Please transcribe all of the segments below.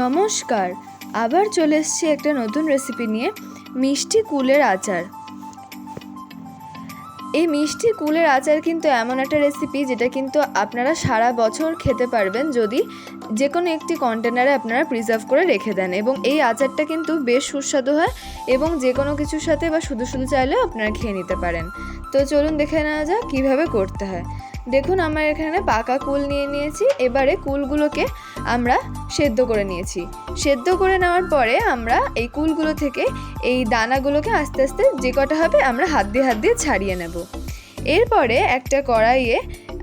নমস্কার, আবার চলে এসেছি একটা নতুন রেসিপি নিয়ে, মিষ্টি কুলের আচার। এই মিষ্টি কুলের আচার কিন্তু এমন একটা রেসিপি যেটা কিন্তু আপনারা সারা বছর খেতে পারবেন যদি যে কোনো একটি কন্টেনারে আপনারা প্রিজার্ভ করে রেখে দেন। এবং এই আচারটা কিন্তু বেশ সুস্বাদু হয় এবং যে কোনো কিছুর সাথে বা শুধু শুধু চাইলেও আপনারা খেয়ে নিতে পারেন। তো চলুন দেখে নেওয়া যাক কীভাবে করতে হয়। দেখুন, আমার এখানে পাকা কুল নিয়ে নিয়েছি। এবারে কুলগুলোকে আমরা সেদ্ধ করে নিয়েছি। সেদ্ধ করে নেওয়ার পরে আমরা এই কুলগুলো থেকে এই দানাগুলোকে আস্তে আস্তে যে কটা হবে আমরা হাত দিয়ে ছাড়িয়ে নেব। এরপরে একটা কড়াইয়ে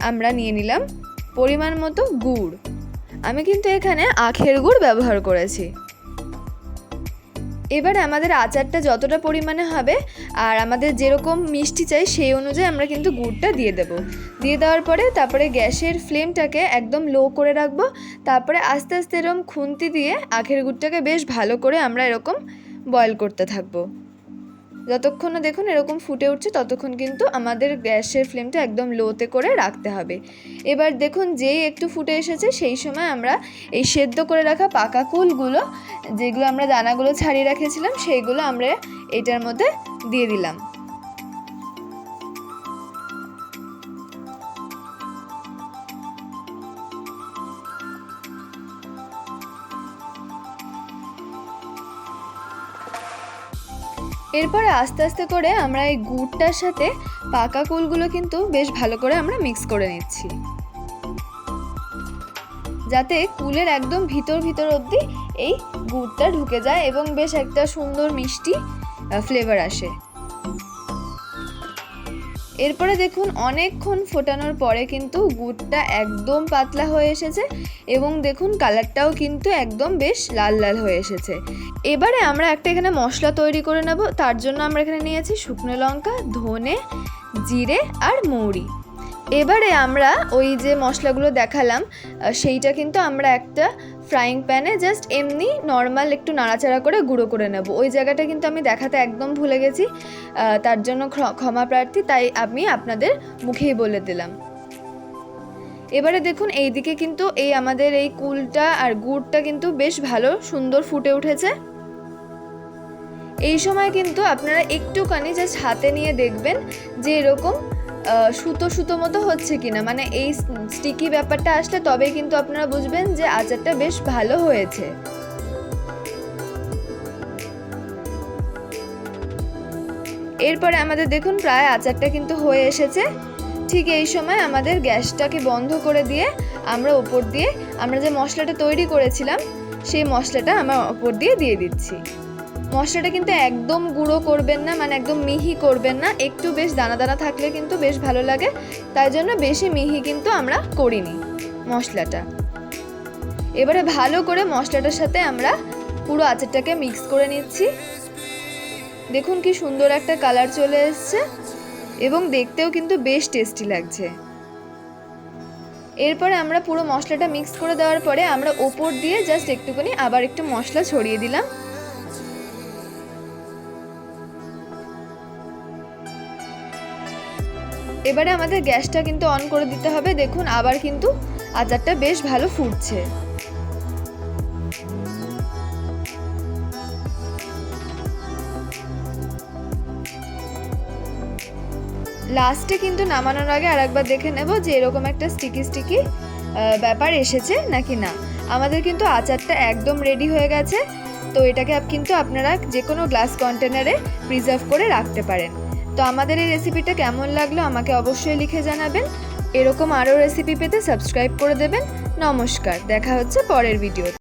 আমরা নিয়ে নিলাম পরিমাণ মতো গুড়। আমি কিন্তু এখানে আখের গুড় ব্যবহার করেছি। এবারে আমাদের আচারটা যতটা পরিমাণে হবে আর আমাদের যেরকম মিষ্টি চাই সেই অনুযায়ী আমরা কিন্তু গুড়টা দিয়ে দেব। দিয়ে দেওয়ার পরে তারপরে গ্যাসের ফ্লেমটাকে একদম লো করে রাখবো। তারপরে আস্তে আস্তে এরকম খুন্তি দিয়ে আখের গুড়টাকে বেশ ভালো করে আমরা এরকম বয়েল করতে থাকবো। যতক্ষণ না দেখুন এরকম ফুটে উঠছে ততক্ষণ কিন্তু আমাদের গ্যাসের ফ্লেমটা একদম লোতে করে রাখতে হবে। এবার দেখুন যেই একটু ফুটে এসেছে সেই সময় আমরা এই সেদ্ধ করে রাখা পাকা কুলগুলো, যেগুলো আমরা দানাগুলো ছাড়িয়ে রেখেছিলাম, সেইগুলো আমরা এটার মধ্যে দিয়ে দিলাম। এরপরে আস্তে আস্তে করে আমরা এই গুড়টার সাথে পাকা কুলগুলো কিন্তু বেশ ভালো করে আমরা মিক্স করে নিচ্ছি, যাতে কুলের একদম ভিতর অবধি এই গুড়টা ঢুকে যায় এবং বেশ একটা সুন্দর মিষ্টি ফ্লেভার আসে। এরপরে দেখুন অনেকক্ষণ ফোটানোর পরে কিন্তু গুড়টা একদম পাতলা হয়ে এসেছে এবং দেখুন কালারটাও কিন্তু একদম বেশ লাল লাল হয়ে এসেছে। এবারে আমরা একটা এখানে মশলা তৈরি করে নেব। তার জন্য আমরা এখানে নিয়েছি শুকনো লঙ্কা, ধনে, জিরে আর মৌরি। এবারে আমরা ওই যে মশলাগুলো দেখালাম সেইটা কিন্তু আমরা একটা ফ্রাইং প্যানে জাস্ট এমনি নর্মাল একটু নাড়াচাড়া করে গুঁড়ো করে নেব। ওই জায়গাটা কিন্তু আমি দেখাতে একদম ভুলে গেছি, তার জন্য ক্ষমা প্রার্থী, তাই আমি আপনাদের মুখেই বলে দিলাম। এবারে দেখুন এইদিকে কিন্তু এই আমাদের এই কুলটা আর গুড়টা কিন্তু বেশ ভালো সুন্দর ফুটে উঠেছে। এই সময় কিন্তু আপনারা একটুখানি জাস্ট হাতে নিয়ে দেখবেন যে এরকম সুতো সুতো মতো হচ্ছে কিনা, মানে এই স্টিকি ব্যাপারটা আসলে তবেই কিন্তু আপনারা বুঝবেন যে আচারটা বেশ ভালো হয়েছে। এরপরে আমাদের দেখুন প্রায় আচারটা কিন্তু হয়ে এসেছে। ঠিক এই সময় আমাদের গ্যাসটাকে বন্ধ করে দিয়ে আমরা ওপর দিয়ে আমরা যে মশলাটা তৈরি করেছিলাম সেই মশলাটা আমরা ওপর দিয়ে দিচ্ছি। মশলাটা কিন্তু একদম গুঁড়ো করবেন না, মানে একদম মিহি করবেন না, একটু বেশ দানা দানা থাকলে কিন্তু বেশ ভালো লাগে, তাই জন্য বেশি মিহি কিন্তু আমরা করিনি মশলাটা। এবারে ভালো করে মশলাটার সাথে আমরা পুরো আচারটাকে মিক্স করে নিচ্ছি। দেখুন কি সুন্দর একটা কালার চলে এসছে এবং দেখতেও কিন্তু বেশ টেস্টি লাগছে। এরপরে আমরা পুরো মশলাটা মিক্স করে দেওয়ার পরে আমরা ওপর দিয়ে জাস্ট একটুখানি আবার একটু মশলা ছড়িয়ে দিলাম। এবারে আমাদের গ্যাসটা কিন্তু অন করে দিতে হবে। দেখুন আবার কিন্তু আচারটা বেশ ভালো ফুটছে। লাস্টে কিন্তু নামানোর আগে আরেকবার দেখে নেব যে এরকম একটা স্টিকি ব্যাপার এসেছে নাকি না। আমাদের কিন্তু আচারটা একদম রেডি হয়ে গেছে। তো এটাকে কিন্তু আপনারা যে কোনো গ্লাস কন্টেনারে প্রিজার্ভ করে রাখতে পারেন। তো আমাদের এই রেসিপিটা কেমন লাগলো আমাকে অবশ্যই লিখে জানাবেন। এরকম আরও রেসিপি পেতে সাবস্ক্রাইব করে দেবেন। নমস্কার, দেখা হচ্ছে পরের ভিডিও।